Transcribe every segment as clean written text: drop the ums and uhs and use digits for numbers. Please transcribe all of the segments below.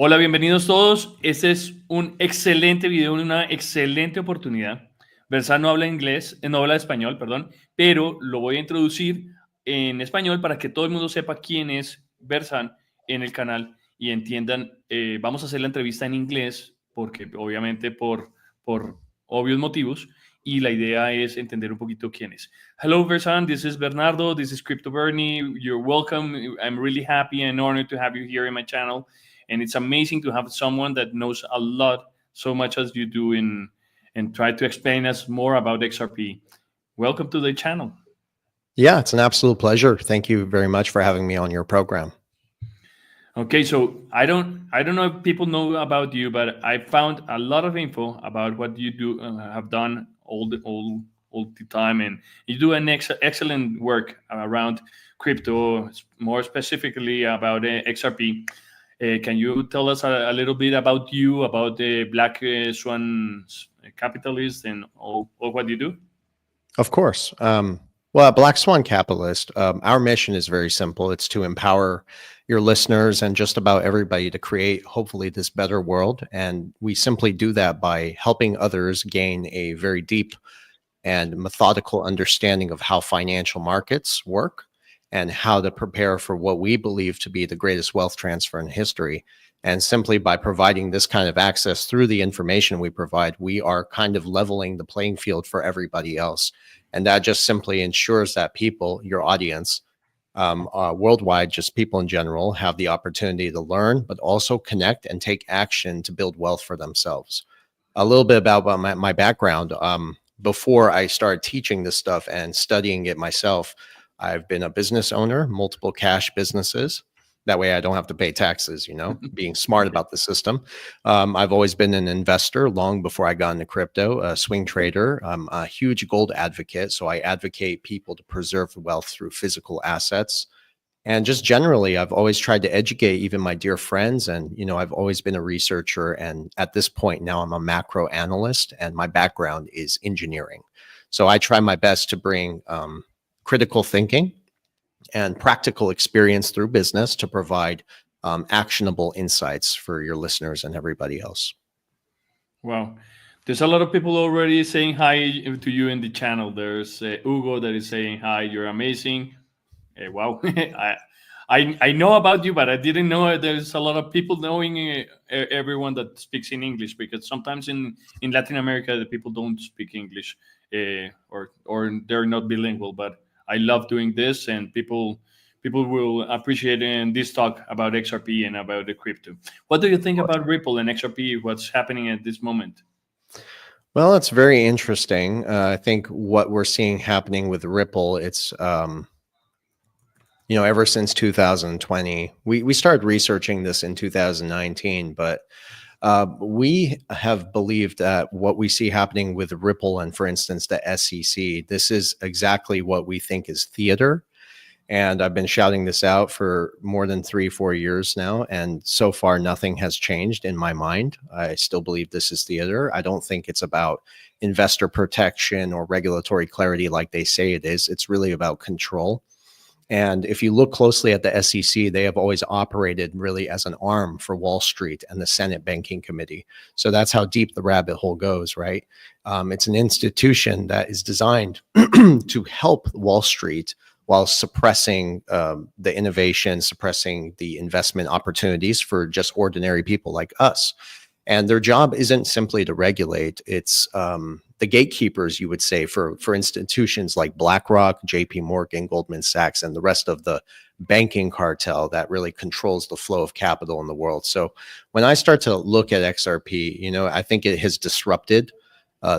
Hola, bienvenidos todos. Este es un excelente video, una excelente oportunidad. Versan no habla inglés, no habla español, perdón, pero lo voy a introducir en español para que todo el mundo sepa quién es Versan en el canal y entiendan. Vamos a hacer la entrevista en inglés porque obviamente por obvios motivos, y la idea es entender un poquito quién es. Hello, Versan. This is Bernardo. This is Crypto Bernie. You're welcome. I'm really happy and honored to have you here in my channel. And it's amazing to have someone that knows a lot, so much as you do, and try to explain us more about XRP. Welcome to the channel. Yeah, it's an absolute pleasure. Thank you very much for having me on your program. Okay, so I don't know if people know about you, but I found a lot of info about what you do, have done all the time, and you do an excellent work around crypto, more specifically about XRP. Can you tell us a little bit about you, about the Black Swan Capitalist, and all what you do? Of course. Well, at Black Swan Capitalist, our mission is very simple. It's to empower your listeners and just about everybody to create, hopefully, this better world. And we simply do that by helping others gain a very deep and methodical understanding of how financial markets work and how to prepare for what we believe to be the greatest wealth transfer in history. And simply by providing this kind of access through the information we provide, we are kind of leveling the playing field for everybody else. And that just simply ensures that people, your audience, worldwide, just people in general, have the opportunity to learn, but also connect and take action to build wealth for themselves. A little bit about my background. Before I started teaching this stuff and studying it myself, I've been a business owner, multiple cash businesses. That way I don't have to pay taxes, being smart about the system. I've always been an investor long before I got into crypto, a swing trader. I'm a huge gold advocate. So I advocate people to preserve wealth through physical assets. And just generally, I've always tried to educate even my dear friends. And, I've always been a researcher. And at this point now, I'm a macro analyst and my background is engineering. So I try my best to bring critical thinking and practical experience through business to provide actionable insights for your listeners and everybody else. Wow. There's a lot of people already saying hi to you in the channel. There's Hugo that is saying hi. You're amazing. Wow. I know about you, but I didn't know there's a lot of people knowing everyone that speaks in English, because sometimes in Latin America, the people don't speak English or they're not bilingual. But I love doing this, and people will appreciate in this talk about XRP and about the crypto. What do you think about Ripple and XRP? What's happening at this moment? Well, it's very interesting. I think what we're seeing happening with Ripple, it's ever since 2020, we started researching this in 2019, but we have believed that what we see happening with Ripple and, for instance, the SEC, this is exactly what we think is theater. And I've been shouting this out for more than 3-4 years now. And so far, nothing has changed in my mind. I still believe this is theater. I don't think it's about investor protection or regulatory clarity like they say it is. It's really about control. And if you look closely at the SEC, they have always operated really as an arm for Wall Street and the Senate Banking Committee. So that's how deep the rabbit hole goes, right? It's an institution that is designed to help Wall Street while suppressing the innovation, suppressing the investment opportunities for just ordinary people like us. And their job isn't simply to regulate. It's the gatekeepers, you would say, for institutions like BlackRock, JP Morgan, Goldman Sachs, and the rest of the banking cartel that really controls the flow of capital in the world. So when I start to look at XRP, I think it has disrupted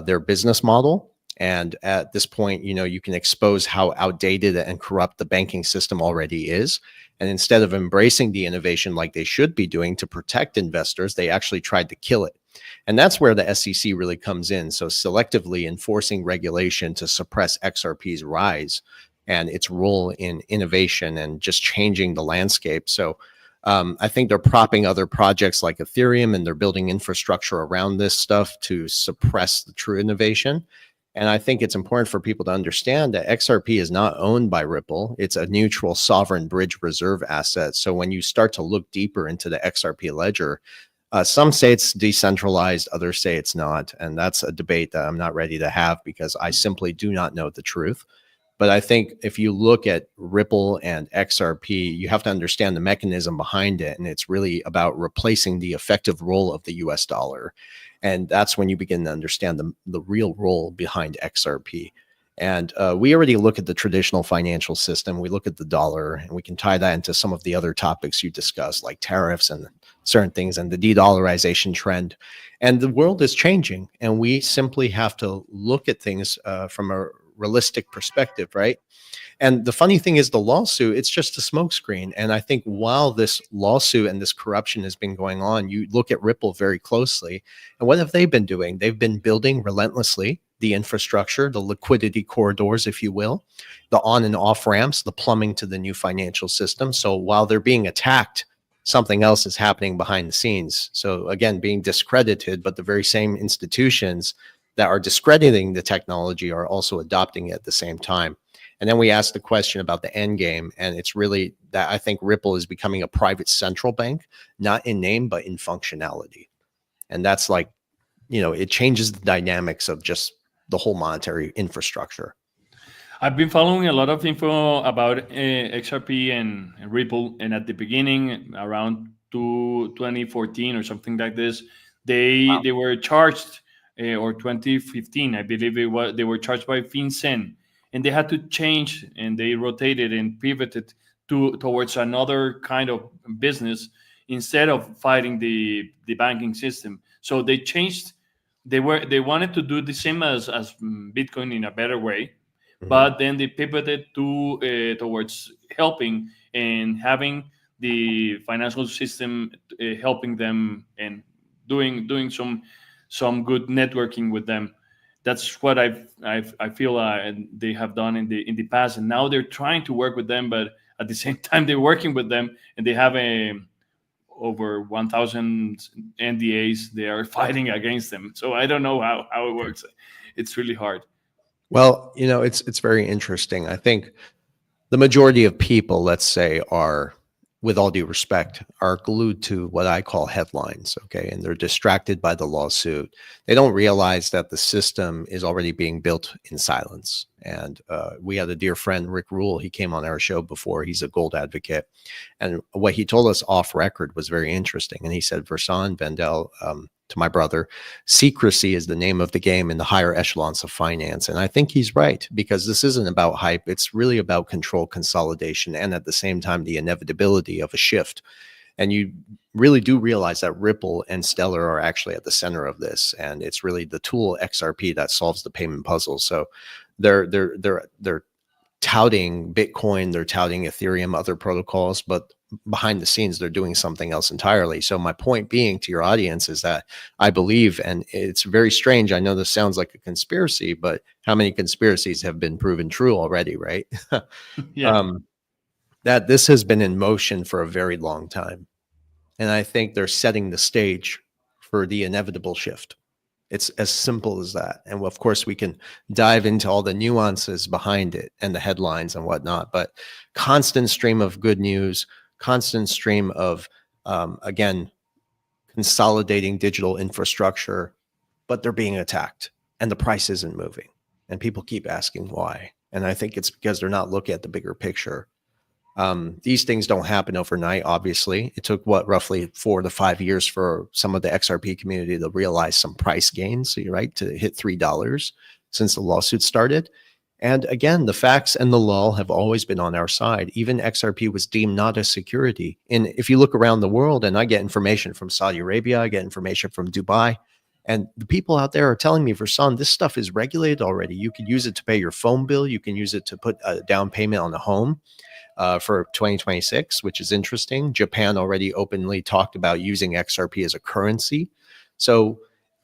their business model. And at this point, you can expose how outdated and corrupt the banking system already is. And instead of embracing the innovation like they should be doing to protect investors, they actually tried to kill it. And that's where the SEC really comes in. So selectively enforcing regulation to suppress XRP's rise and its role in innovation and just changing the landscape. So I think they're propping other projects like Ethereum, and they're building infrastructure around this stuff to suppress the true innovation. And I think it's important for people to understand that XRP is not owned by Ripple. It's a neutral sovereign bridge reserve asset. So when you start to look deeper into the XRP ledger, some say it's decentralized, others say it's not. And that's a debate that I'm not ready to have because I simply do not know the truth. But I think if you look at Ripple and XRP, you have to understand the mechanism behind it. And it's really about replacing the effective role of the US dollar. And that's when you begin to understand the real role behind XRP. And we already look at the traditional financial system. We look at the dollar, and we can tie that into some of the other topics you discussed, like tariffs and certain things and the de-dollarization trend. And the world is changing, and we simply have to look at things from a realistic perspective, right? And the funny thing is the lawsuit, it's just a smokescreen. And I think while this lawsuit and this corruption has been going on, you look at Ripple very closely. And what have they been doing? They've been building relentlessly the infrastructure, the liquidity corridors, if you will, the on and off ramps, the plumbing to the new financial system. So while they're being attacked, something else is happening behind the scenes. So again, being discredited, but the very same institutions that are discrediting the technology are also adopting it at the same time. And then we asked the question about the end game, and it's really that I think Ripple is becoming a private central bank, not in name, but in functionality. And that's like, it changes the dynamics of just the whole monetary infrastructure. I've been following a lot of info about XRP and Ripple, and at the beginning, around 2014 or something like this, they were charged, or 2015, I believe it was. They were charged by FinCEN, and they had to change, and they rotated and pivoted towards another kind of business instead of fighting the banking system. So they changed. They wanted to do the same as Bitcoin in a better way, but then they pivoted towards helping and having the financial system helping them and doing some good networking with them. That's what I feel they have done in the past, and now they're trying to work with them, but at the same time they're working with them, and they have over 1,000 NDAs. They are fighting against them, so I don't know how it works. It's really hard. Well, it's very interesting. I think the majority of people, let's say, are, with all due respect, are glued to what I call headlines, okay? And they're distracted by the lawsuit. They don't realize that the system is already being built in silence. And we had a dear friend, Rick Rule. He came on our show before. He's a gold advocate. And what he told us off record was very interesting. And he said, Versan, Vendel, to my brother, secrecy is the name of the game in the higher echelons of finance. And I think he's right, because this isn't about hype. It's really about control consolidation and at the same time, the inevitability of a shift. And you really do realize that Ripple and Stellar are actually at the center of this. And it's really the tool XRP that solves the payment puzzle. So they're touting Bitcoin, they're touting Ethereum, other protocols, but behind the scenes, they're doing something else entirely. So my point being to your audience is that I believe, and it's very strange, I know this sounds like a conspiracy, but how many conspiracies have been proven true already, right? Yeah. That this has been in motion for a very long time. And I think they're setting the stage for the inevitable shift. It's as simple as that. And of course, we can dive into all the nuances behind it and the headlines and whatnot, but constant stream of good news, constant stream of, again, consolidating digital infrastructure, but they're being attacked and the price isn't moving. And people keep asking why. And I think it's because they're not looking at the bigger picture. These things don't happen overnight, obviously. It took roughly 4 to 5 years for some of the XRP community to realize some price gains, right, to hit $3 since the lawsuit started. And again, the facts and the law have always been on our side. Even XRP was deemed not a security. And if you look around the world, and I get information from Saudi Arabia, I get information from Dubai, and the people out there are telling me, Versan, this stuff is regulated already. You can use it to pay your phone bill. You can use it to put a down payment on a home for 2026, which is interesting. Japan already openly talked about using XRP as a currency. So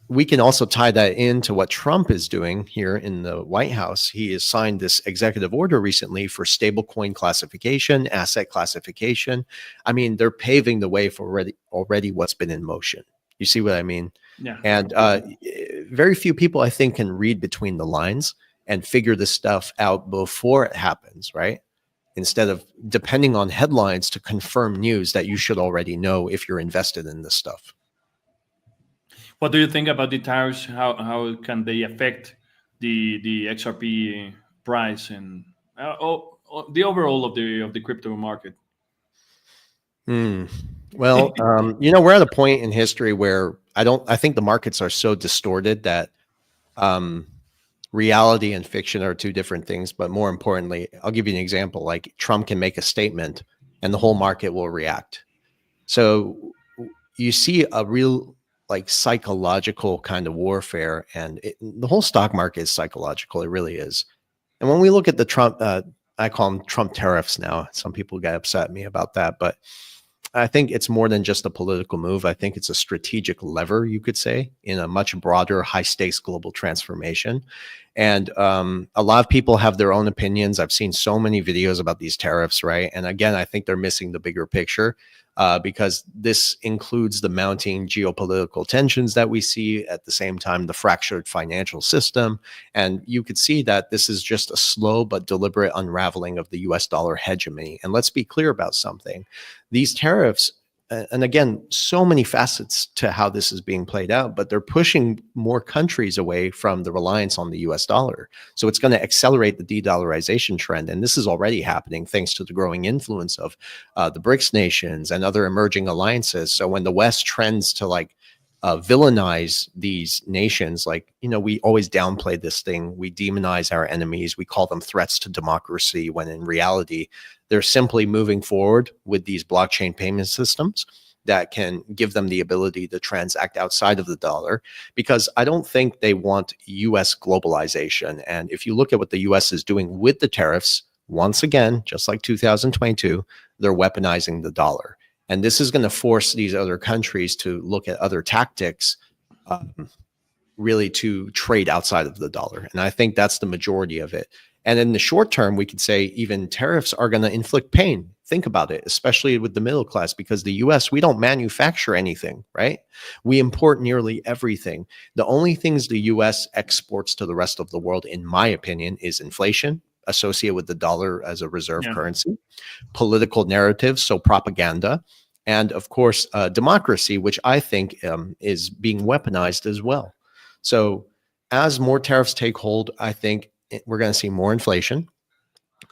we can also tie that into what Trump is doing here in the White House. He has signed this executive order recently for stablecoin classification, asset classification. I mean, they're paving the way for already what's been in motion. You see what I mean? Yeah. And very few people, I think, can read between the lines and figure this stuff out before it happens, right? Instead of depending on headlines to confirm news that you should already know if you're invested in this stuff. What do you think about the tariffs? How can they affect the XRP price and the overall of the crypto market? Well, we're at a point in history where I think the markets are so distorted that reality and fiction are two different things. But more importantly, I'll give you an example. Like Trump can make a statement and the whole market will react. So you see a real like psychological kind of warfare, and the whole stock market is psychological. It really is. And when we look at the Trump, I call them Trump tariffs now. Some people get upset at me about that, but I think it's more than just a political move. I think it's a strategic lever, you could say, in a much broader, high stakes global transformation. And a lot of people have their own opinions. I've seen so many videos about these tariffs, right? And again, I think they're missing the bigger picture because this includes the mounting geopolitical tensions that we see, at the same time, the fractured financial system. And you could see that this is just a slow but deliberate unraveling of the US dollar hegemony. And let's be clear about something. These tariffs, and again, so many facets to how this is being played out, but they're pushing more countries away from the reliance on the US dollar. So it's going to accelerate the de-dollarization trend. And this is already happening thanks to the growing influence of the BRICS nations and other emerging alliances. So when the West trends to like villainize these nations, like, we always downplay this thing. We demonize our enemies. We call them threats to democracy, when in reality, they're simply moving forward with these blockchain payment systems that can give them the ability to transact outside of the dollar, because I don't think they want US globalization. And if you look at what the US is doing with the tariffs, once again, just like 2022, they're weaponizing the dollar. And this is going to force these other countries to look at other tactics, really to trade outside of the dollar. And I think that's the majority of it. And in the short term, we could say even tariffs are going to inflict pain. Think about it, especially with the middle class, because the US, we don't manufacture anything, right? We import nearly everything. The only things the US exports to the rest of the world, in my opinion, is inflation associated with the dollar as a reserve currency, political narratives, so propaganda, and of course, democracy, which I think is being weaponized as well. So as more tariffs take hold, I think we're going to see more inflation.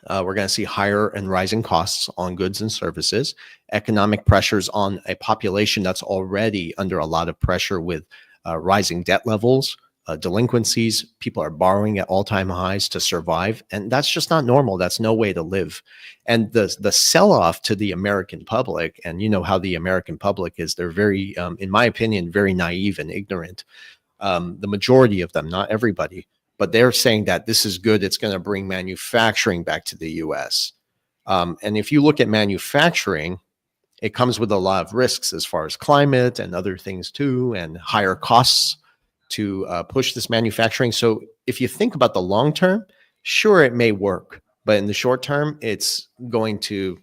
We're going to see higher and rising costs on goods and services, economic pressures on a population that's already under a lot of pressure with rising debt levels, delinquencies. People are borrowing at all-time highs to survive, and that's just not normal. That's no way to live. And the sell-off to the American public, and you know how the American public is, they're very, in my opinion, very naive and ignorant. The majority of them, not everybody, but they're saying that this is good. It's going to bring manufacturing back to the US. And if you look at manufacturing, it comes with a lot of risks as far as climate and other things too, and higher costs to push this manufacturing. So if you think about the long term, sure, it may work. But in the short term, it's going to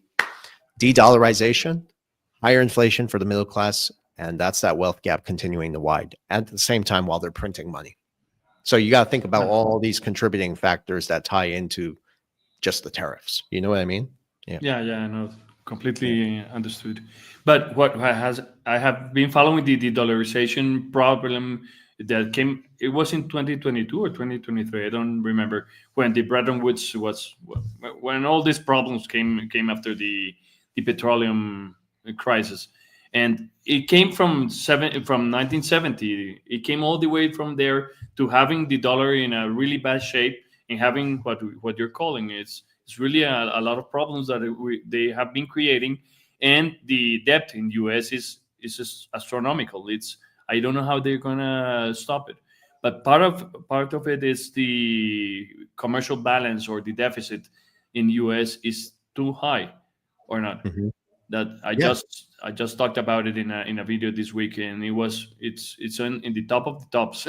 de-dollarization, higher inflation for the middle class, and that's that wealth gap continuing to widen at the same time while they're printing money. So you got to think about all these contributing factors that tie into just the tariffs. You know what I mean? Yeah, I know, completely understood. But what has I have been following the dollarization problem that came. It was in 2022 or 2023. I don't remember, when the Bretton Woods was, when all these problems came after the petroleum crisis, and it came from 1970. It came all the way from there to having the dollar in a really bad shape and having what you're calling it's really a lot of problems that they have been creating, and the debt in US is just astronomical. It's I don't know how they're gonna stop it, but part of it is the commercial balance, or the deficit in US is too high, or not. Mhm. That Yeah. I just talked about it in a video this week, and it's in the top of the tops.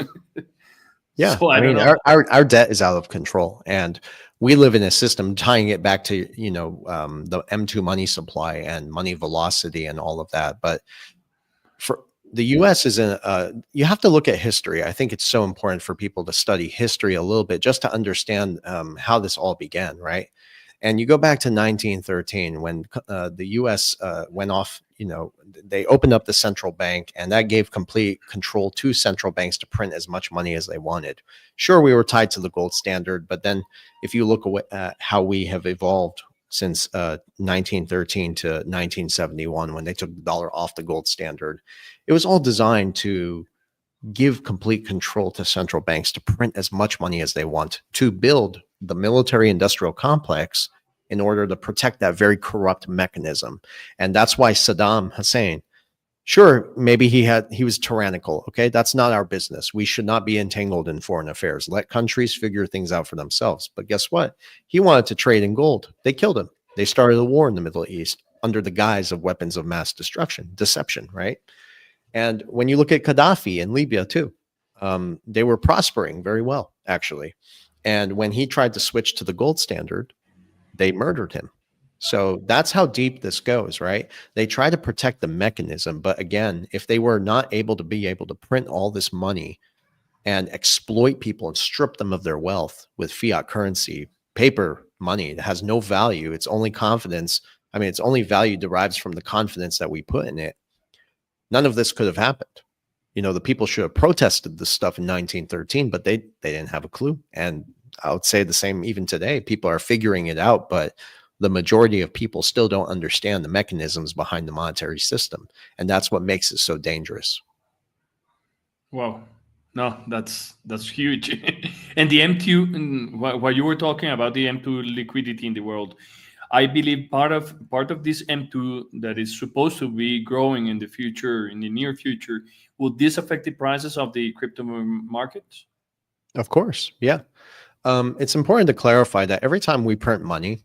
Yeah. So I I don't mean, know. our debt is out of control, and we live in a system tying it back to, the M2 money supply and money velocity and all of that. But the U.S. is in you have to look at history. I think it's so important for people to study history a little bit just to understand how this all began, right? And you go back to 1913 when the U.S. Went off, they opened up the central bank, and that gave complete control to central banks to print as much money as they wanted. Sure, we were tied to the gold standard, but then if you look at how we have evolved since 1913 to 1971, when they took the dollar off the gold standard, it was all designed to give complete control to central banks to print as much money as they want, to build the military industrial complex in order to protect that very corrupt mechanism. And that's why Saddam Hussein, sure, maybe he was tyrannical. Okay, that's not our business. We should not be entangled in foreign affairs. Let countries figure things out for themselves. But guess what? He wanted to trade in gold. They killed him. They started a war in the Middle East under the guise of weapons of mass deception, right? And when you look at Gaddafi in Libya too, they were prospering very well, actually. And when he tried to switch to the gold standard, they murdered him. So that's how deep this goes, right? They try to protect the mechanism. But again, if they were not able to print all this money and exploit people and strip them of their wealth with fiat currency, paper money that has no value, it's only confidence. I mean, its only value derives from the confidence that we put in it. None of this could have happened. The people should have protested this stuff in 1913, but they didn't have a clue. And I would say the same even today. People are figuring it out, but the majority of people still don't understand the mechanisms behind the monetary system. And that's what makes it so dangerous. Wow. No, that's huge. And the M2, while you were talking about the M2 liquidity in the world, I believe part of this M2 that is supposed to be growing in the future, in the near future, will this affect the prices of the crypto markets? Of course, yeah. It's important to clarify that every time we print money,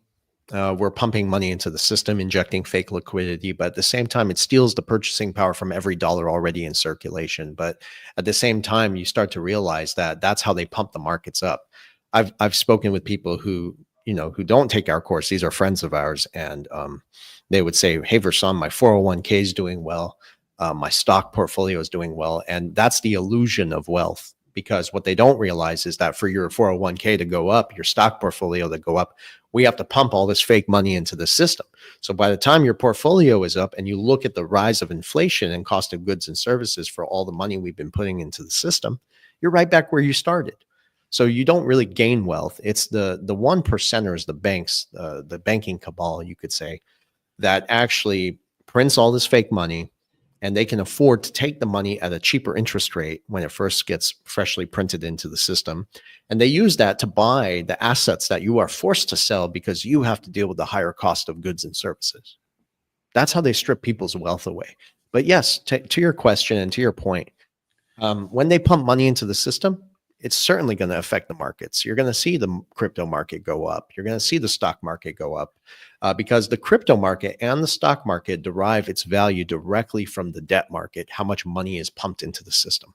we're pumping money into the system, injecting fake liquidity, but at the same time, it steals the purchasing power from every dollar already in circulation. But at the same time, you start to realize that that's how they pump the markets up. I've spoken with people who don't take our course. These are friends of ours, and they would say, "Hey, Versan, my 401k is doing well. My stock portfolio is doing well," and that's the illusion of wealth. Because what they don't realize is that for your 401k to go up, your stock portfolio to go up, we have to pump all this fake money into the system. So by the time your portfolio is up and you look at the rise of inflation and cost of goods and services for all the money we've been putting into the system, you're right back where you started. So you don't really gain wealth. It's the one percenters, the banks, the banking cabal, you could say, that actually prints all this fake money, and they can afford to take the money at a cheaper interest rate when it first gets freshly printed into the system. And they use that to buy the assets that you are forced to sell because you have to deal with the higher cost of goods and services. That's how they strip people's wealth away. But yes, to your question and to your point, when they pump money into the system, it's certainly going to affect the markets. You're going to see the crypto market go up. You're going to see the stock market go up because the crypto market and the stock market derive its value directly from the debt market, how much money is pumped into the system.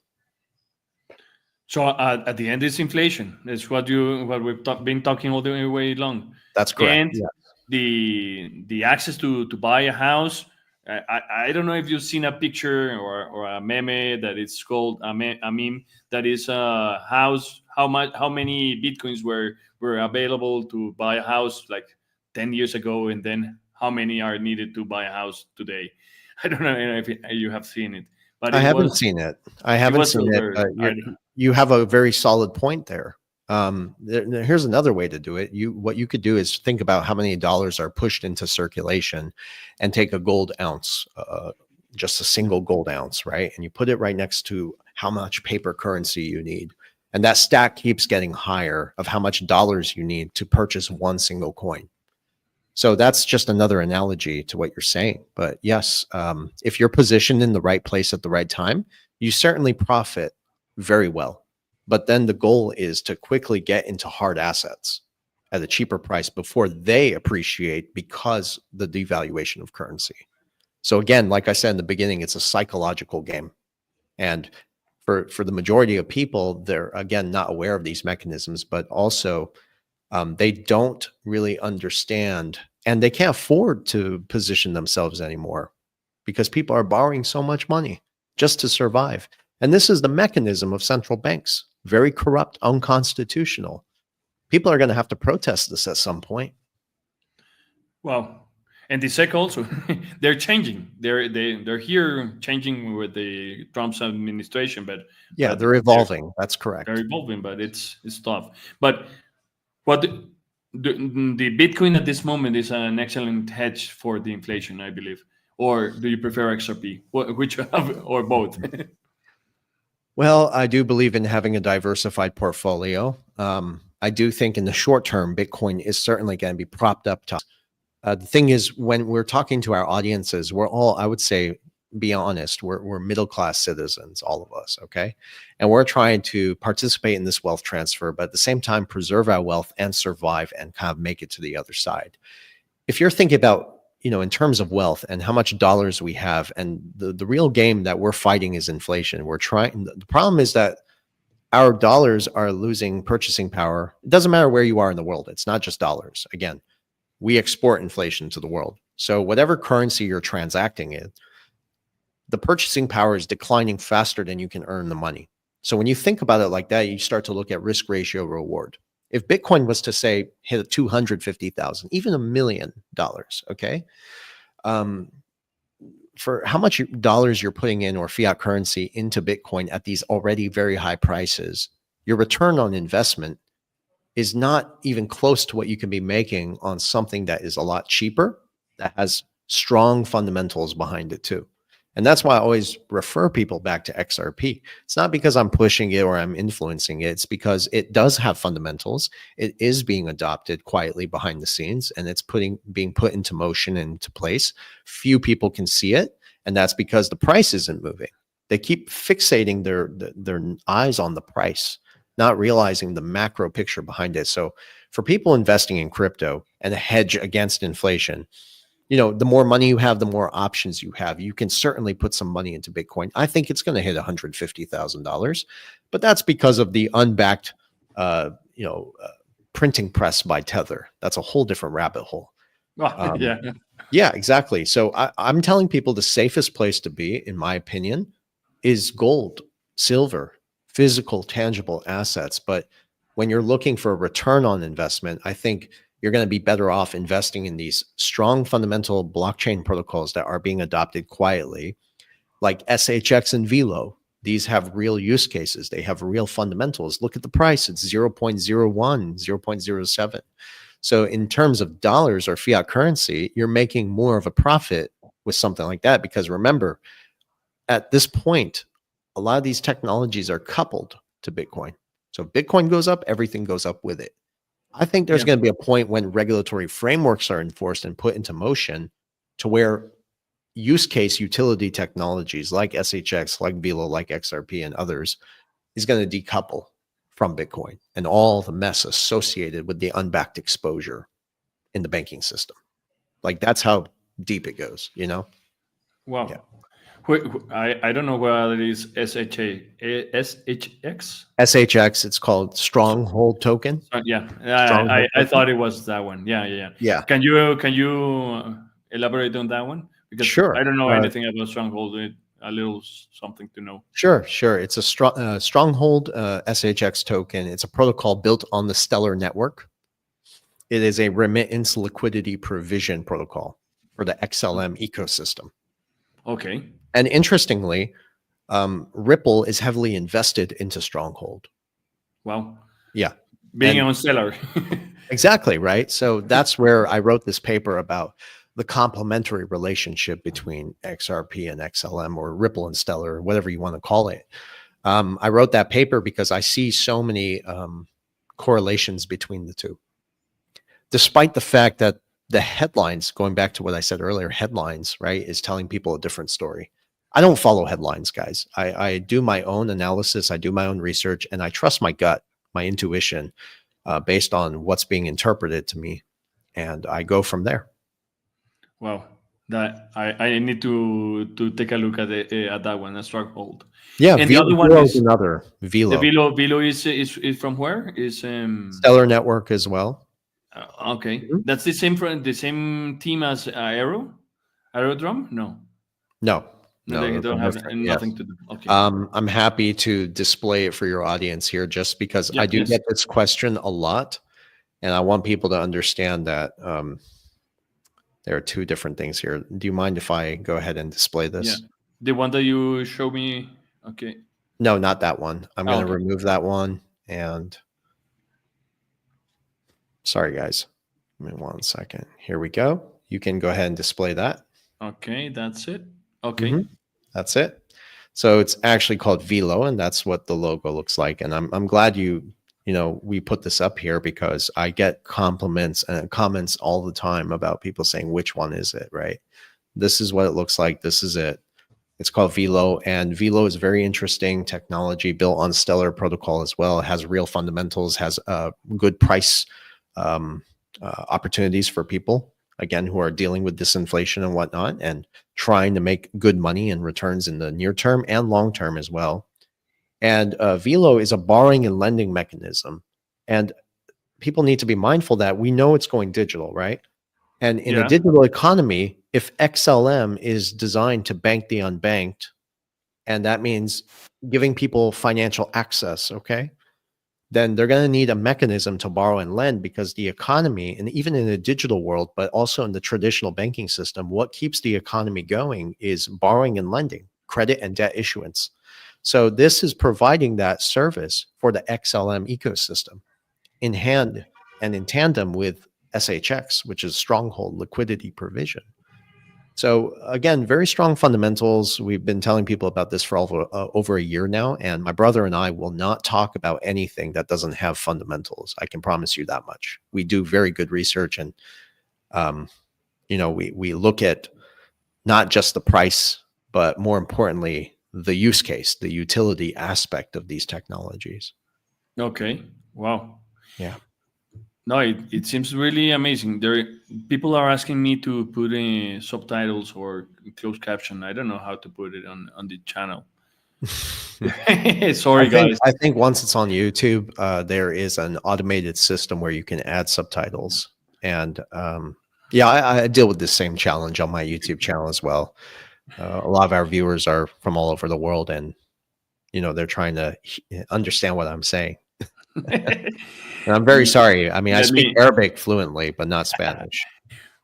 So at the end, it's inflation. That's what we've been talking all the way long. That's correct. And yeah, the access to buy a house. I don't know if you've seen a picture or a meme that it's called a meme that is a house. How many bitcoins were available to buy a house like 10 years ago, and then how many are needed to buy a house today? I don't know if you have seen it, but I haven't seen it. I haven't seen it. You have a very solid point there. Here's another way to do it. What you could do is think about how many dollars are pushed into circulation and take a gold ounce, just a single gold ounce, right? And you put it right next to how much paper currency you need. And that stack keeps getting higher of how much dollars you need to purchase one single coin. So that's just another analogy to what you're saying. But yes, if you're positioned in the right place at the right time, you certainly profit very well. But then the goal is to quickly get into hard assets at a cheaper price before they appreciate because the devaluation of currency. So again, like I said in the beginning, it's a psychological game. And for the majority of people, they're, again, not aware of these mechanisms, but also they don't really understand, and they can't afford to position themselves anymore because people are borrowing so much money. just to survive. And this is the mechanism of central banks. Very corrupt, unconstitutional. People are going to have to protest this at some point. Well, and the SEC also, they're changing. They're here changing with the Trump's administration, but Yeah, they're evolving. That's correct. They're evolving, but it's tough. But what the Bitcoin at this moment is an excellent hedge for the inflation, I believe. Or do you prefer XRP? Which or both? Well, I do believe in having a diversified portfolio. I do think in the short term, Bitcoin is certainly going to be propped up top. The thing is, when we're talking to our audiences, we're all, I would say, be honest, we're middle-class citizens, all of us, okay? And we're trying to participate in this wealth transfer, but at the same time, preserve our wealth and survive and kind of make it to the other side. If you're thinking about, in terms of wealth and how much dollars we have, and the real game that we're fighting is inflation. The problem is that our dollars are losing purchasing power. It doesn't matter where you are in the world. It's not just dollars. Again, we export inflation to the world. So whatever currency you're transacting in, the purchasing power is declining faster than you can earn the money. So when you think about it like that, you start to look at risk ratio reward. If Bitcoin was to say hit 250,000, even $1 million, okay, for how much dollars you're putting in or fiat currency into Bitcoin at these already very high prices, your return on investment is not even close to what you can be making on something that is a lot cheaper, that has strong fundamentals behind it too. And that's why I always refer people back to XRP. It's not because I'm pushing it or I'm influencing it. It's because it does have fundamentals. It is being adopted quietly behind the scenes, and it's being put into motion and into place. Few people can see it, and that's because the price isn't moving. They keep fixating their eyes on the price, not realizing the macro picture behind it. So for people investing in crypto and a hedge against inflation, the more money you have, the more options you have. You can certainly put some money into Bitcoin. I think it's going to hit $150,000, but that's because of the unbacked, printing press by Tether. That's a whole different rabbit hole. Yeah. Yeah, exactly. So I'm telling people the safest place to be, in my opinion, is gold, silver, physical, tangible assets. But when you're looking for a return on investment, I think you're going to be better off investing in these strong fundamental blockchain protocols that are being adopted quietly, like SHX and Velo. These have real use cases. They have real fundamentals. Look at the price. It's 0.01, 0.07. So in terms of dollars or fiat currency, you're making more of a profit with something like that. Because remember, at this point, a lot of these technologies are coupled to Bitcoin. So if Bitcoin goes up, everything goes up with it. I think there's going to be a point when regulatory frameworks are enforced and put into motion to where use case utility technologies like SHX, like Velo, like XRP, and others is going to decouple from Bitcoin and all the mess associated with the unbacked exposure in the banking system. Like that's how deep it goes, Wow. Yeah. I don't know whether it is SHX. SHX, it's called Stronghold Token. Yeah, Stronghold I thought it was that one. Yeah. Can you elaborate on that one? Because sure. I don't know anything about Stronghold. A little something to know. Sure. It's a Stronghold SHX token. It's a protocol built on the Stellar network. It is a remittance liquidity provision protocol for the XLM ecosystem. Okay. And interestingly, Ripple is heavily invested into Stronghold. Wow. Yeah. Being on Stellar. Exactly, right? So that's where I wrote this paper about the complementary relationship between XRP and XLM, or Ripple and Stellar, or whatever you want to call it. I wrote that paper because I see so many correlations between the two. Despite the fact that the headlines, going back to what I said earlier, headlines, right, is telling people a different story. I don't follow headlines, guys. I do my own analysis. I do my own research, and I trust my gut, my intuition, based on what's being interpreted to me. And I go from there. Wow. That I need to take a look at that one, a Stronghold. Yeah, and Velo, the other one is another Velo. The Velo is from where? Is Stellar Network as well. Okay, that's the same team as Aerodrome? No. No, No, they those don't are have different. Yes. nothing to do. Okay. I'm happy to display it for your audience here just because I Yeah. do Yes. get this question a lot. And I want people to understand that there are two different things here. Do you mind if I go ahead and display Yeah. this? The one that you show me. Okay. No, not that one. I'm Oh, going to okay. remove that one. And sorry, guys. Give me 1 second. Here we go. You can go ahead and display that. Okay. That's it. Okay. Mhm. That's it. So it's actually called Velo, and that's what the logo looks like. And I'm glad we put this up here because I get compliments and comments all the time about people saying, which one is it, right? This is what it looks like. This is it. It's called Velo, and Velo is very interesting technology built on Stellar protocol as well. It has real fundamentals, has good price um, opportunities for people, again, who are dealing with disinflation and whatnot and trying to make good money and returns in the near term and long term as well. And Velo is a borrowing and lending mechanism. And people need to be mindful that we know it's going digital, right? And in a Yeah. digital economy, if XLM is designed to bank the unbanked, and that means giving people financial access, okay, then they're going to need a mechanism to borrow and lend because the economy, and even in the digital world, but also in the traditional banking system, what keeps the economy going is borrowing and lending, credit and debt issuance. So this is providing that service for the XLM ecosystem in hand and in tandem with SHX, which is stronghold liquidity provision. So again, very strong fundamentals. We've been telling people about this for over a year now, and my brother and I will not talk about anything that doesn't have fundamentals. I can promise you that much. We do very good research, and we look at not just the price, but more importantly, the use case, the utility aspect of these technologies. Okay. Wow. Yeah. No, it seems really amazing. There, people are asking me to put in subtitles or closed caption. I don't know how to put it on the channel. I Sorry, think guys. I think once it's on YouTube, there is an automated system where you can add subtitles. And yeah, I deal with the same challenge on my YouTube channel as well. A lot of our viewers are from all over the world, and they're trying to understand what I'm saying. And I'm very sorry. I mean, I Let speak me Arabic fluently, but not Spanish.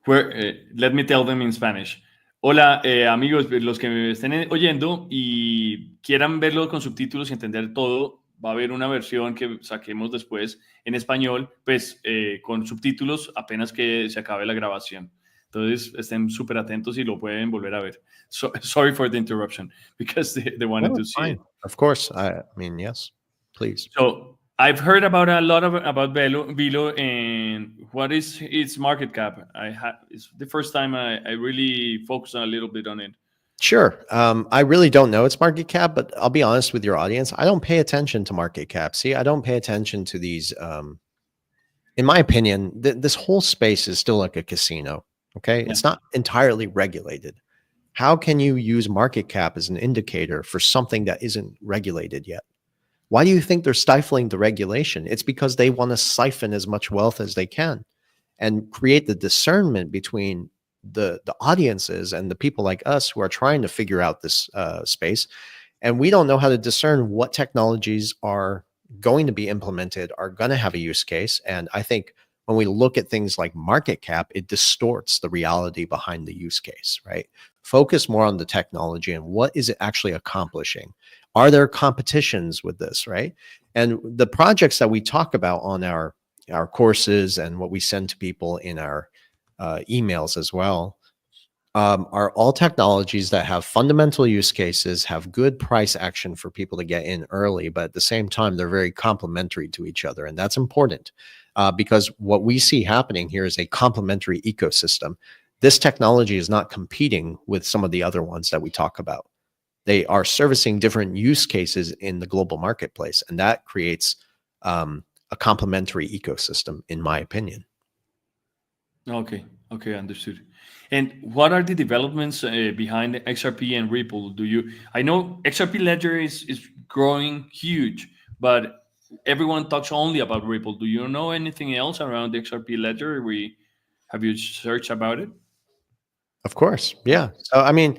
let me tell them in Spanish. Hola, amigos, los que me estén oyendo y quieran verlo con subtítulos y entender todo, va a haber una versión que saquemos después en español, pues con subtítulos apenas que se acabe la grabación. Entonces, estén súper atentos y lo pueden volver a ver. Sorry for the interruption, because they wanted No, to it's see fine. it. Of course. I mean, yes, please. So I've heard about a lot about Velo and what is its market cap. It's the first time I really focus a little bit on it. Sure. I really don't know its market cap, but I'll be honest with your audience. I don't pay attention to market cap. See, I don't pay attention to these. In my opinion, this whole space is still like a casino. Okay. Yeah. It's not entirely regulated. How can you use market cap as an indicator for something that isn't regulated yet? Why do you think they're stifling the regulation? It's because they want to siphon as much wealth as they can and create the discernment between the audiences and the people like us who are trying to figure out this space. And we don't know how to discern what technologies are going to be implemented, are going to have a use case. And I think when we look at things like market cap, it distorts the reality behind the use case, right? Focus more on the technology and what is it actually accomplishing? Are there competitions with this, right? And the projects that we talk about on our courses and what we send to people in our emails as well are all technologies that have fundamental use cases, have good price action for people to get in early, but at the same time, they're very complementary to each other. And that's important because what we see happening here is a complementary ecosystem. This technology is not competing with some of the other ones that we talk about. They are servicing different use cases in the global marketplace, and that creates a complementary ecosystem, in my opinion. Okay. Okay. Understood. And what are the developments behind XRP and Ripple? I know XRP Ledger is growing huge, but everyone talks only about Ripple. Do you know anything else around the XRP Ledger? Have you searched about it? Of course. Yeah. So, I mean,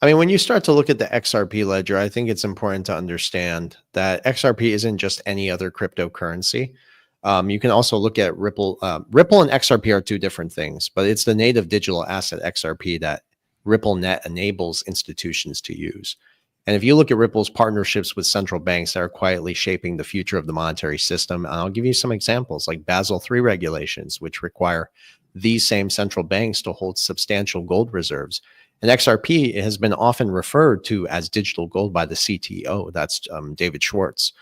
I mean, when you start to look at the XRP ledger, I think it's important to understand that XRP isn't just any other cryptocurrency. You can also look at Ripple. Ripple and XRP are two different things, but it's the native digital asset XRP that RippleNet enables institutions to use. And if you look at Ripple's partnerships with central banks that are quietly shaping the future of the monetary system, and I'll give you some examples like Basel III regulations, which require these same central banks to hold substantial gold reserves. And XRP has been often referred to as digital gold by the CTO. That's David Schwartz.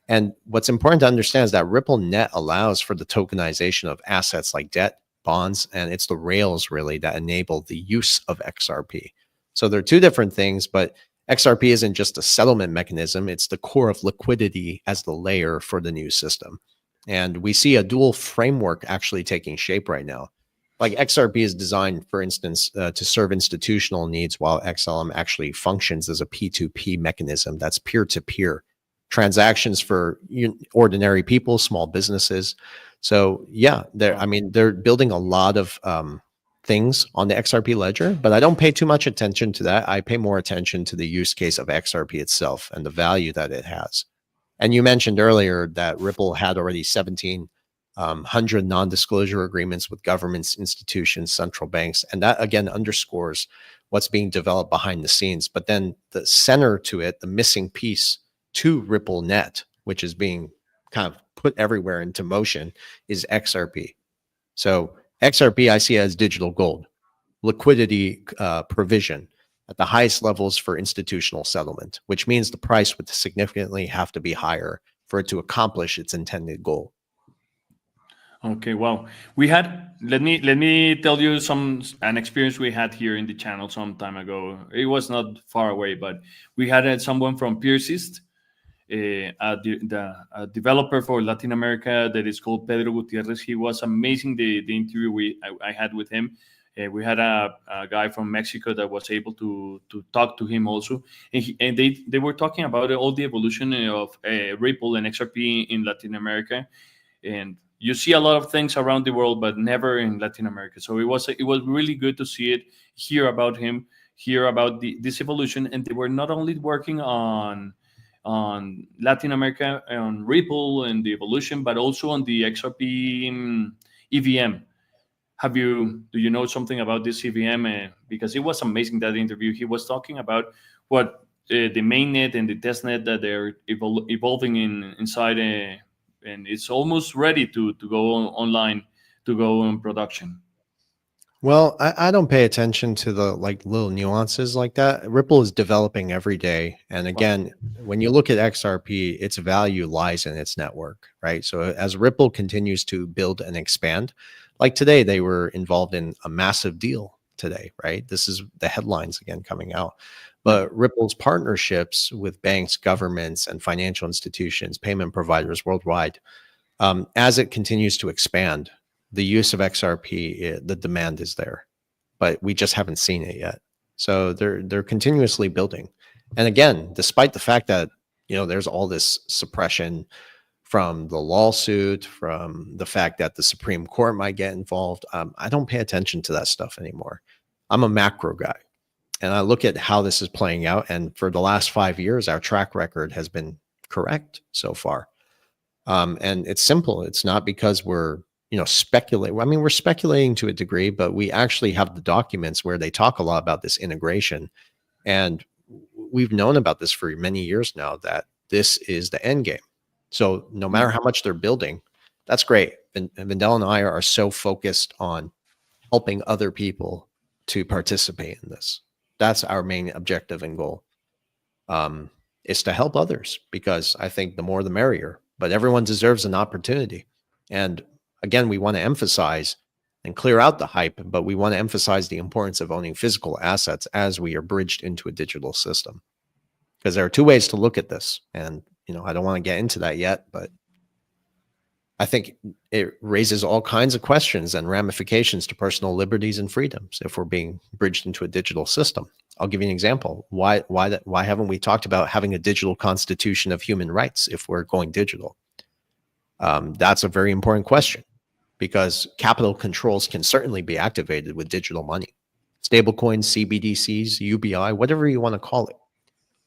And what's important to understand is that RippleNet allows for the tokenization of assets like debt, bonds, and it's the rails really that enable the use of XRP. So they're two different things, but XRP isn't just a settlement mechanism. It's the core of liquidity as the layer for the new system. And we see a dual framework actually taking shape right now. Like XRP is designed, for instance, to serve institutional needs, while XLM actually functions as a P2P mechanism that's peer-to-peer transactions for ordinary people, small businesses. So yeah, they're building a lot of things on the XRP ledger, but I don't pay too much attention to that. I pay more attention to the use case of XRP itself and the value that it has. And you mentioned earlier that Ripple had already 1,700 non-disclosure agreements with governments, institutions, central banks. And that again underscores what's being developed behind the scenes. But then the center to it, the missing piece to RippleNet, which is being kind of put everywhere into motion, is XRP. So XRP I see as digital gold, liquidity provision at the highest levels for institutional settlement, which means the price would significantly have to be higher for it to accomplish its intended goal. Okay, well, we had let me tell you an experience we had here in the channel some time ago. It was not far away, but we had someone from Persist, a developer for Latin America that is called Pedro Gutierrez. He was amazing. The interview I had with him. We had a guy from Mexico that was able to talk to him also, and they were talking about all the evolution of Ripple and XRP in Latin America, and you see a lot of things around the world, but never in Latin America. So it was really good to see it, hear about him, hear about this evolution, and they were not only working on Latin America, on Ripple and the evolution, but also on the XRP EVM. Do you know something about this EVM? Because it was amazing, that interview. He was talking about what the mainnet and the testnet that they're evolving inside, and it's almost ready to go online, to go in production. Well, I don't pay attention to the little nuances like that. Ripple is developing every day. And again, when you look at XRP, its value lies in its network, right? So as Ripple continues to build and expand, like today, they were involved in a massive deal today, right? This is the headlines again coming out. But Ripple's partnerships with banks, governments, and financial institutions, payment providers worldwide, as it continues to expand, the use of XRP, the demand is there, but we just haven't seen it yet. So they're continuously building. And again, despite the fact that there's all this suppression from the lawsuit, from the fact that the Supreme Court might get involved, I don't pay attention to that stuff anymore. I'm a macro guy, and I look at how this is playing out. And for the last 5 years, our track record has been correct so far. And it's simple. It's not because we're speculating. I mean, we're speculating to a degree, but we actually have the documents where they talk a lot about this integration. And we've known about this for many years now, that this is the end game. So no matter how much they're building, that's great. And Vendel and I are so focused on helping other people to participate in this. That's our main objective and goal, is to help others, because I think the more the merrier, but everyone deserves an opportunity. And again, we want to emphasize and clear out the hype, but we want to emphasize the importance of owning physical assets as we are bridged into a digital system. Because there are two ways to look at this. And, I don't want to get into that yet, but I think it raises all kinds of questions and ramifications to personal liberties and freedoms if we're being bridged into a digital system. I'll give you an example. Why haven't we talked about having a digital constitution of human rights if we're going digital? That's a very important question, because capital controls can certainly be activated with digital money. Stablecoins, CBDCs, UBI, whatever you want to call it.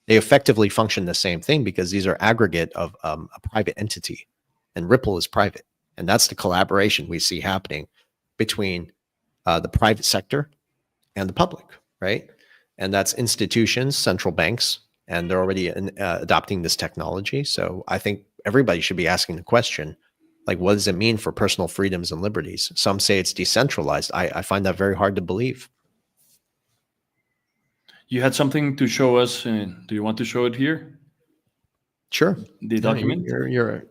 They effectively function the same thing because these are aggregate of a private entity, and Ripple is private. And that's the collaboration we see happening between the private sector and the public, right? And that's institutions, central banks, and they're already adopting this technology. So I think everybody should be asking the question, like, what does it mean for personal freedoms and liberties? Some say it's decentralized. I find that very hard to believe. You had something to show us. Do you want to show it here? Sure. The Yeah, document? you're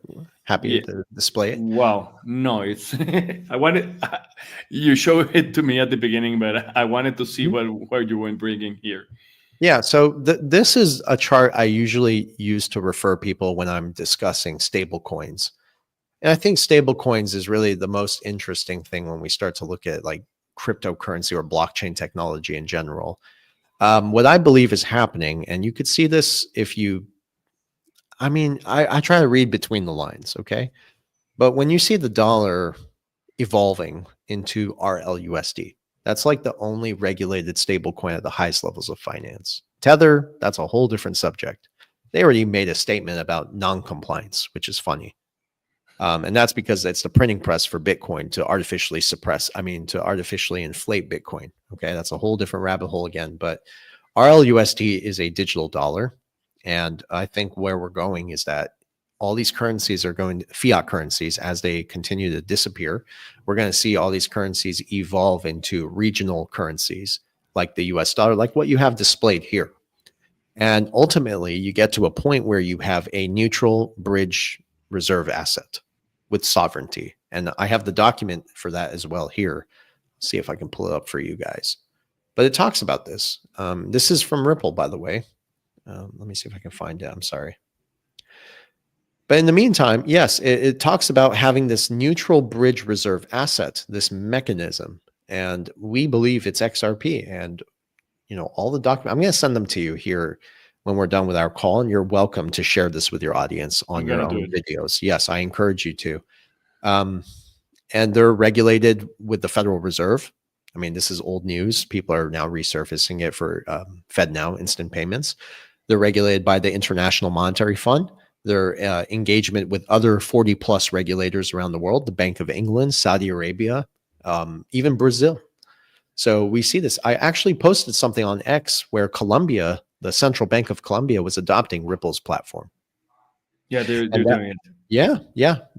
happy Yeah. to display it. Wow. No, it's I wanted you showed it to me at the beginning, but I wanted to see what you were bringing here. Yeah, so this is a chart I usually use to refer people when I'm discussing stable coins. And I think stable coins is really the most interesting thing when we start to look at like cryptocurrency or blockchain technology in general. What I believe is happening, and you could see this if you, I try to read between the lines, okay? But when you see the dollar evolving into RLUSD, that's like the only regulated stable coin at the highest levels of finance. Tether, that's a whole different subject. They already made a statement about non-compliance, which is funny. And that's because it's the printing press for Bitcoin to artificially to artificially inflate Bitcoin. Okay, that's a whole different rabbit hole again. But RLUSD is a digital dollar. And I think where we're going is that all these currencies are going to fiat currencies as they continue to disappear. We're going to see all these currencies evolve into regional currencies like the US dollar, like what you have displayed here. And ultimately, you get to a point where you have a neutral bridge reserve asset with sovereignty. And I have the document for that as well here. See if I can pull it up for you guys. But it talks about this. This is from Ripple, by the way. Let me see if I can find it. I'm sorry. But in the meantime, yes, it talks about having this neutral bridge reserve asset, this mechanism. And we believe it's XRP. And, all the documents, I'm going to send them to you here when we're done with our call. And you're welcome to share this with your audience on your own videos. Yes, I encourage you to. And they're regulated with the Federal Reserve. I mean, this is old news. People are now resurfacing it for FedNow instant payments. They're regulated by the International Monetary Fund. Their engagement with other 40 plus regulators around the world, the Bank of England, Saudi Arabia, even Brazil. So we see this. I actually posted something on X where Colombia, the Central Bank of Colombia, was adopting Ripple's platform. Yeah, they're doing it. Yeah.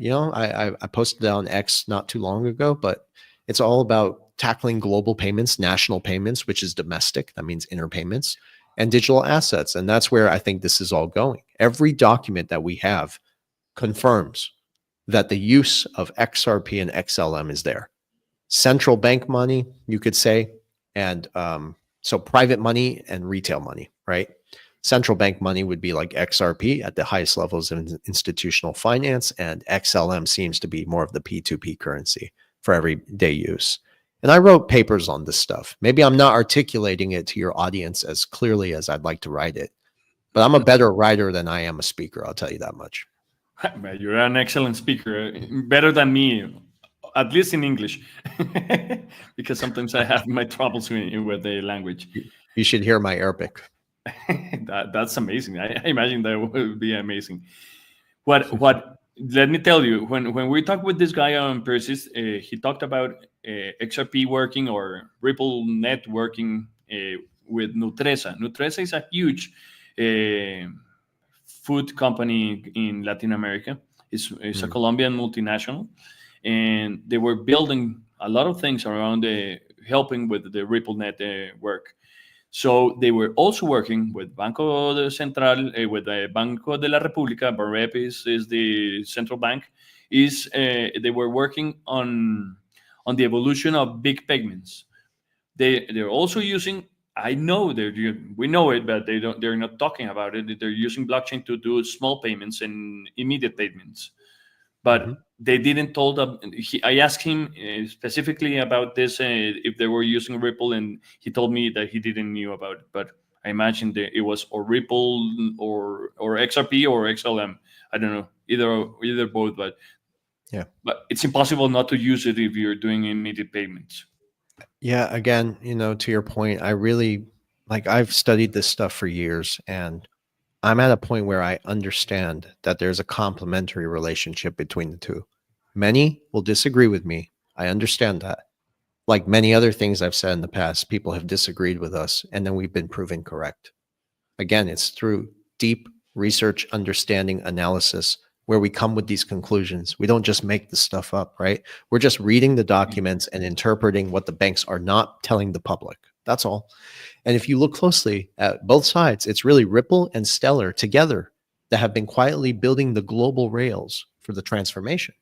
I posted it on X not too long ago, but it's all about tackling global payments, national payments, which is domestic. That means interpayments, and digital assets. And that's where I think this is all going. Every document that we have confirms that the use of XRP and XLM is there. Central bank money, you could say, and so private money and retail money, right? Central bank money would be like XRP at the highest levels of institutional finance, and XLM seems to be more of the P2P currency for everyday use. And I wrote papers on this stuff. Maybe I'm not articulating it to your audience as clearly as I'd like to write it, but I'm a better writer than I am a speaker, I'll tell you that much. You're an excellent speaker, better than me, at least in English, because sometimes I have my troubles with the language. You should hear my Arabic. That's amazing. I imagine that would be amazing. What? Let me tell you, when we talked with this guy on Persis, he talked about XRP working or Ripple net working with Nutresa. Nutresa is a huge food company in Latin America. It's a Colombian multinational, and they were building a lot of things around helping with the Ripple net work. So they were also working with Banco Central, with the Banco de la República. BAREP is the central bank. They were working on the evolution of big payments. They're also using. I know we know it, but they're not talking about it. They're using blockchain to do small payments and immediate payments. But they didn't told them. I asked him specifically about this, if they were using Ripple, and he told me that he didn't knew about it. But I imagine that it was or Ripple or XRP or XLM. I don't know, either both. But yeah, but it's impossible not to use it if you're doing immediate payments. Yeah, again, to your point, I've studied this stuff for years, and I'm at a point where I understand that there's a complementary relationship between the two. Many will disagree with me. I understand that. Like many other things I've said in the past, people have disagreed with us, and then we've been proven correct. Again, it's through deep research, understanding, analysis where we come with these conclusions. We don't just make the stuff up, right? We're just reading the documents and interpreting what the banks are not telling the public. That's all. And if you look closely at both sides, it's really Ripple and Stellar together that have been quietly building the global rails for the transformation.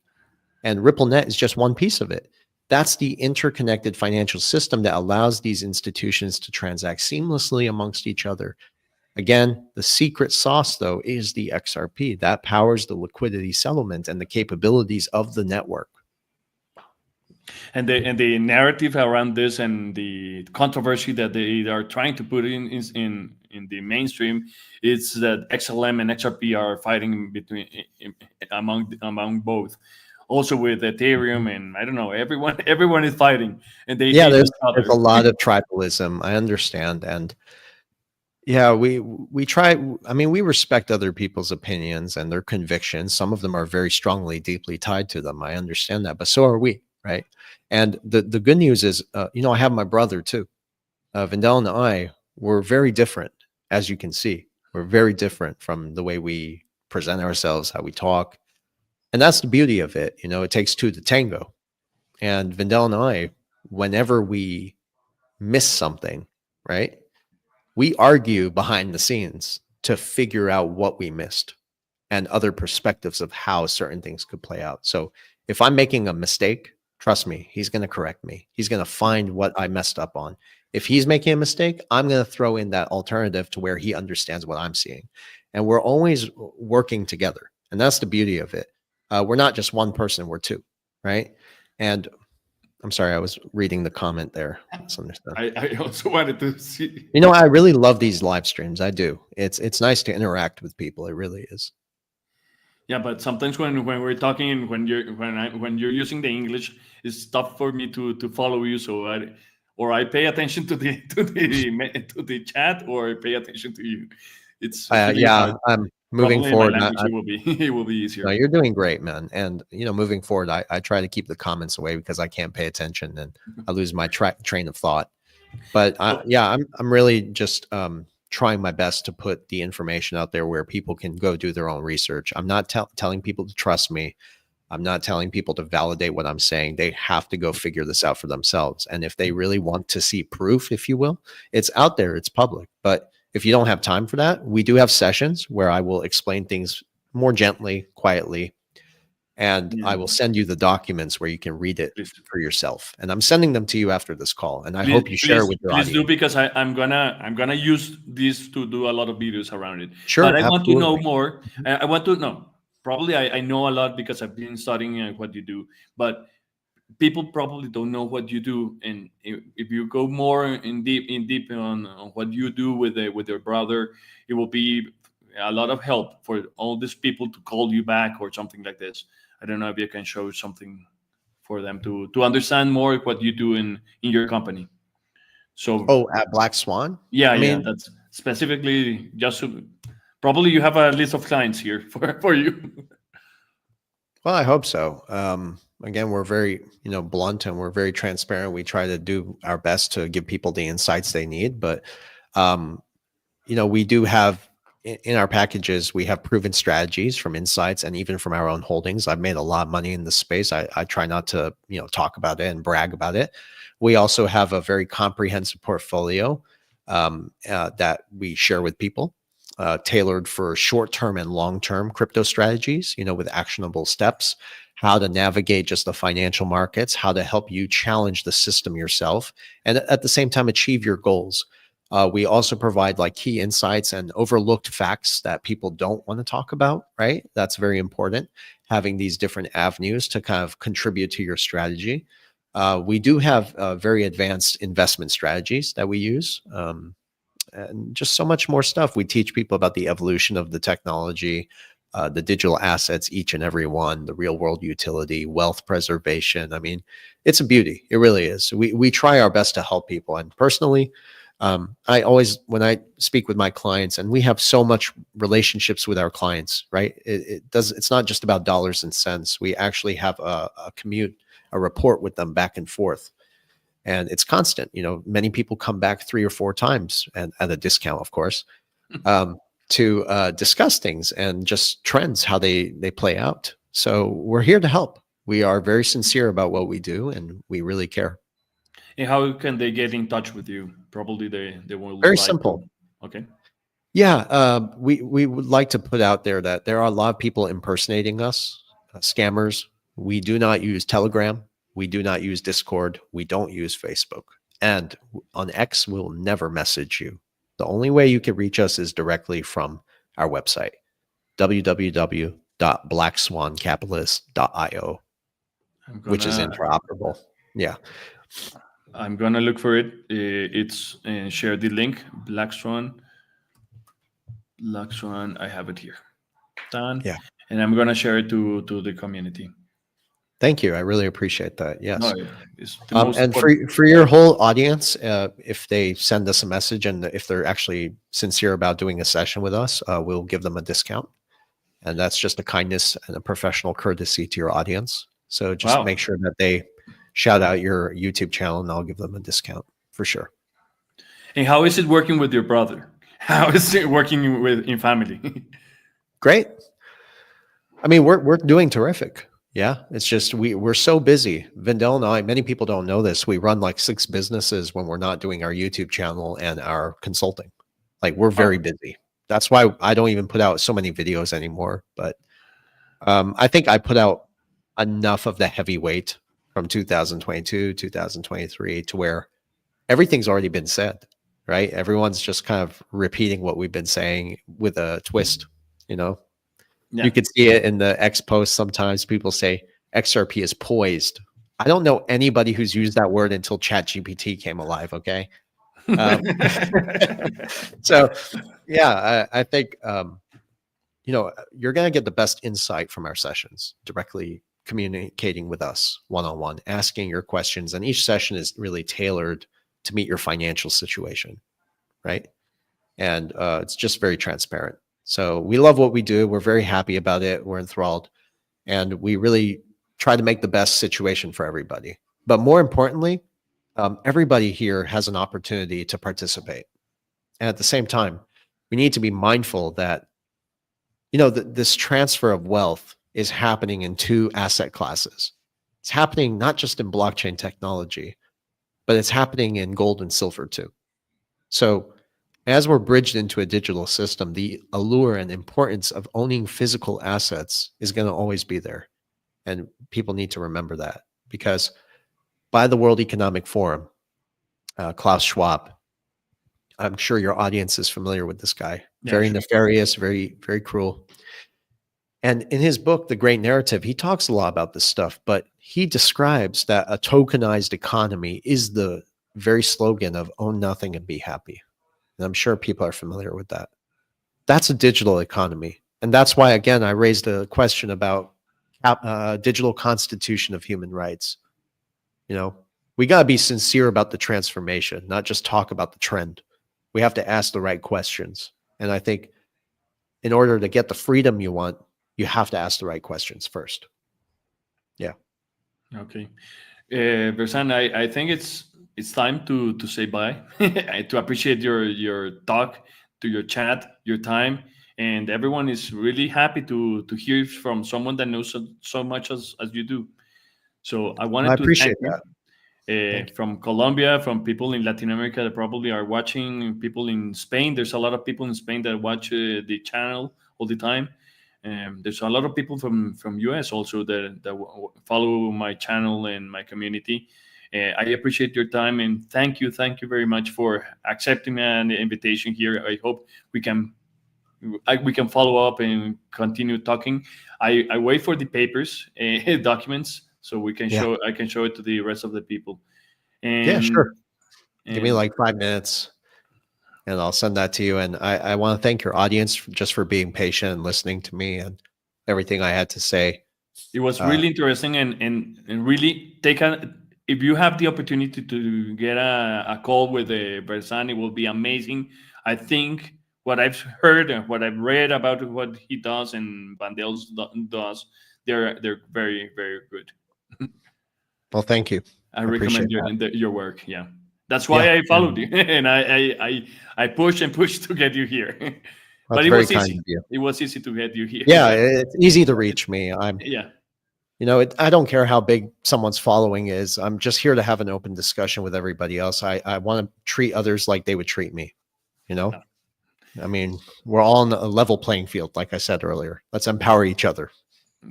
And RippleNet is just one piece of it. That's the interconnected financial system that allows these institutions to transact seamlessly amongst each other. Again, the secret sauce, though, is the XRP that powers the liquidity settlement and the capabilities of the network. And the narrative around this and the controversy that they are trying to put in the mainstream is that XLM and XRP are fighting among both. Also with Ethereum and I don't know, everyone is fighting and they hate each There's other. a lot of tribalism. I understand, and yeah, we try. I mean, we respect other people's opinions and their convictions. Some of them are very strongly, deeply tied to them. I understand that, but so are we, right? And the good news is, I have my brother too. Vendel and I were very different, as you can see. We're very different from the way we present ourselves, how we talk, and that's the beauty of it. It takes two to tango. And Vendel and I, whenever we miss something, right? We argue behind the scenes to figure out what we missed and other perspectives of how certain things could play out. So if I'm making a mistake, trust me, he's going to correct me. He's going to find what I messed up on. If he's making a mistake, I'm going to throw in that alternative to where he understands what I'm seeing. And we're always working together. And that's the beauty of it. We're not just one person, we're two, right? And I'm sorry, I was reading the comment there. I also wanted to see. I really love these live streams. I do. It's nice to interact with people. It really is. Yeah, but sometimes when we're talking and when you're using the English, it's tough for me to follow you. So I pay attention to the chat or I pay attention to you. It's really hard. I'm moving Probably in my forward. language it will be it will be No, easier. you're doing great, man. And moving forward, I try to keep the comments away because I can't pay attention and I lose my train of thought. But So, I'm really just trying my best to put the information out there where people can go do their own research. I'm not telling people to trust me. I'm not telling people to validate what I'm saying. They have to go figure this out for themselves. And if they really want to see proof, if you will, it's out there, it's public. But if you don't have time for that, we do have sessions where I will explain things more gently, quietly, and yeah, I will send you the documents where you can read it please, for yourself. And I'm sending them to you after this call. And I please, hope you share it please, with your please do audience. because I'm gonna use this to do a lot of videos around it. Sure, But I want to know absolutely. more. I want to know. Probably I know a lot because I've been studying what you do, but people probably don't know what you do, and if you go more in deep on what you do with your brother, it will be a lot of help for all these people to call you back or something like this. I don't know if you can show something for them to understand more what you do in your company. So Oh, at Black Swan? yeah, I yeah, mean, that's specifically just probably you have a list of clients here for you. well, I hope so. Again, we're very, blunt and we're very transparent. We try to do our best to give people the insights they need, but um, we do have in our packages, we have proven strategies from insights and even from our own holdings. I've made a lot of money in this space. I try not to, talk about it and brag about it. We also have a very comprehensive portfolio that we share with people, tailored for short-term and long-term crypto strategies, with actionable steps, how to navigate just the financial markets, how to help you challenge the system yourself, and at the same time achieve your goals. We also provide like key insights and overlooked facts that people don't want to talk about, right? That's very important, having these different avenues to kind of contribute to your strategy. We do have very advanced investment strategies that we use, and just so much more stuff. We teach people about the evolution of the technology, the digital assets, each and every one, the real world utility, wealth preservation. I mean, it's a beauty. It really is. We try our best to help people. And personally, I always, when I speak with my clients, and we have so much relationships with our clients, right? It's not just about dollars and cents. We actually have a rapport with them back and forth. And it's constant. Many people come back 3 or 4 times, and at a discount, of course, to discuss things and just trends, how they play out. So we're here to help. We are very sincere about what we do, and we really care. And how can they get in touch with you? Probably they will Very like to. simple. Okay. Yeah, we would like to put out there that there are a lot of people impersonating us, scammers. We do not use Telegram. We do not use Discord. We don't use Facebook. And on X, we'll never message you. The only way you can reach us is directly from our website, www.blackswancapitalist.io, which is interoperable. Yeah. I'm gonna look for it. It's share the link. Black Swan. I have it here. Done. Yeah. And I'm gonna share it to the community. Thank you. I really appreciate that. Yes. No, it's the most And important. for your whole audience, if they send us a message and if they're actually sincere about doing a session with us, we'll give them a discount. And that's just a kindness and a professional courtesy to your audience. So just make sure that they shout out your YouTube channel, and I'll give them a discount for sure. And how is it working with your brother? How is it working in family? Great. I mean, we're doing terrific. Yeah, it's just we're so busy. Vindel and I, many people don't know this. We run like 6 businesses when we're not doing our YouTube channel and our consulting. Like, we're very busy. That's why I don't even put out so many videos anymore. But I think I put out enough of the heavyweight from 2022, 2023 to where everything's already been said, right? Everyone's just kind of repeating what we've been saying with a twist, Yeah. You could see it in the X post. Sometimes people say XRP is poised. I don't know anybody who's used that word until ChatGPT came alive. Okay. So yeah, I think, you're going to get the best insight from our sessions, directly communicating with us one-on-one, asking your questions. And each session is really tailored to meet your financial situation. Right. And it's just very transparent. So we love what we do. We're very happy about it. We're enthralled. And we really try to make the best situation for everybody. But more importantly, everybody here has an opportunity to participate. And at the same time, we need to be mindful that, this transfer of wealth is happening in 2 asset classes. It's happening not just in blockchain technology, but it's happening in gold and silver too. So as we're bridged into a digital system, the allure and importance of owning physical assets is going to always be there. And people need to remember that, because by the World Economic Forum, Klaus Schwab, I'm sure your audience is familiar with this guy, very nefarious, very, very cruel. And in his book, The Great Narrative, he talks a lot about this stuff, but he describes that a tokenized economy is the very slogan of own nothing and be happy. And I'm sure people are familiar with that. That's a digital economy. And that's why, again, I raised a question about digital constitution of human rights. We got to be sincere about the transformation, not just talk about the trend. We have to ask the right questions. And I think in order to get the freedom you want, you have to ask the right questions first. Yeah. Okay. Versan, I think it's time to say bye. To appreciate your talk, to your chat, your time, and everyone is really happy to hear from someone that knows so much as you do. So I wanted to appreciate thank that. you. From Colombia, from people in Latin America that probably are watching, people in Spain. There's a lot of people in Spain that watch the channel all the time. There's a lot of people from US also that follow my channel and my community. I appreciate your time, and thank you very much for accepting an invitation here. I hope we can follow up and continue talking. I wait for the papers, documents, so we can show. I can show it to the rest of the people. And, yeah, sure. And give me like 5 minutes. and I'll send that to you. And I want to thank your audience just for being patient and listening to me and everything I had to say. It was really interesting, and really if you have the opportunity to get a call with Versan, it will be amazing. I think what I've heard and what I've read about what he does and Vandels does, they're very, very good. Well, thank you. I Appreciate recommend that. your work. Yeah, that's Yeah, why I and followed you, and I push and push to get you here. But that's it very was kind easy. of you. It was easy to get you here. Yeah, it's easy to reach me. Yeah, I don't care how big someone's following is. I'm just here to have an open discussion with everybody else. I want to treat others like they would treat me. no, I mean, we're all on a level playing field, like I said earlier. Let's empower each other.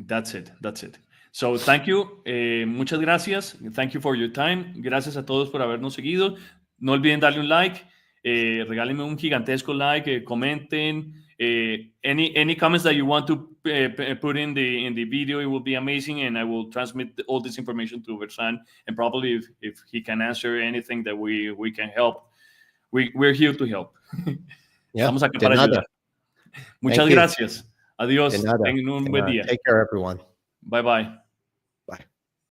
that's it. That's it. So thank you. Muchas gracias. Thank you for your time. Gracias a todos por habernos seguido. No olviden darle un like. Regálenme un gigantesco like. Comenten. Any comments that you want to put in the video, it will be amazing, and I will transmit all this information to Versan, and probably if he can answer anything that we can help, we're here to help. Yeah, Estamos acá de para nada. ayudar. Muchas Thank you. gracias. De Adiós. nada. Tengan un De buen nada. día. Take care, everyone. Bye bye.